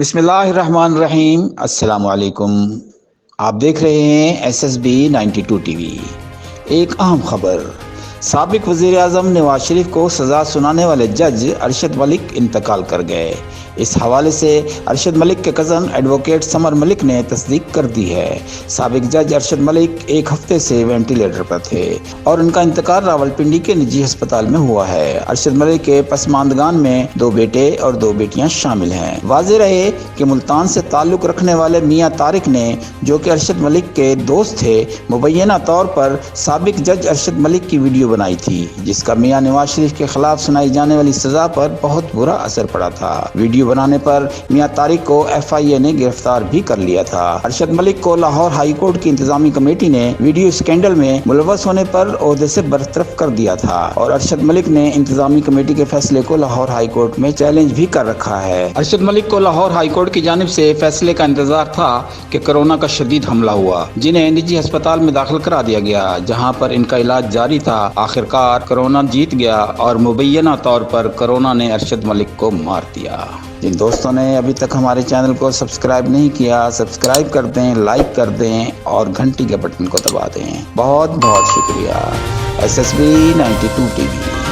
بسم اللہ الرحمن الرحیم۔ السلام علیکم۔ آپ دیکھ رہے ہیں SSB 92 ٹی وی۔ ایک اہم خبر، سابق وزیر اعظم نواز شریف کو سزا سنانے والے جج ارشد ملک انتقال کر گئے۔ اس حوالے سے ارشد ملک کے کزن ایڈوکیٹ سمر ملک نے تصدیق کر دی ہے۔ سابق جج ارشد ملک ایک ہفتے سے وینٹیلیٹر پر تھے اور ان کا انتقال راولپنڈی کے نجی ہسپتال میں ہوا ہے۔ ارشد ملک کے پسماندگان میں 2 بیٹے اور 2 بیٹیاں شامل ہیں۔ واضح رہے کہ ملتان سے تعلق رکھنے والے میاں طارق نے، جو کہ ارشد ملک کے دوست تھے، مبینہ طور پر سابق جج ارشد ملک کی ویڈیو بنائی تھی، جس کا میاں نواز شریف کے خلاف سنائی جانے والی سزا پر بہت برا اثر پڑا تھا۔ ویڈیو بنانے پر میاں طارق کو FIA نے گرفتار بھی کر لیا تھا۔ ارشد ملک کو لاہور ہائی کورٹ کی انتظامی کمیٹی نے ویڈیو اسکینڈل میں ملوث ہونے پر عہدے سے برطرف کر دیا تھا اور ارشد ملک نے انتظامی کمیٹی کے فیصلے کو لاہور ہائی کورٹ میں چیلنج بھی کر رکھا ہے۔ ارشد ملک کو لاہور ہائی کورٹ کی جانب سے فیصلے کا انتظار تھا کہ کورونا کا شدید حملہ ہوا، جنہیں نجی ہسپتال میں داخل کرا دیا گیا، جہاں پر ان کا علاج جاری تھا۔ آخرکار کورونا جیت گیا اور مبینہ طور پر کورونا نے ارشد ملک کو مار دیا۔ جن دوستوں نے ابھی تک ہمارے چینل کو سبسکرائب نہیں کیا، سبسکرائب کر دیں، لائک کر دیں اور گھنٹی کے بٹن کو دبا دیں۔ بہت بہت شکریہ۔ SSB 92 T V.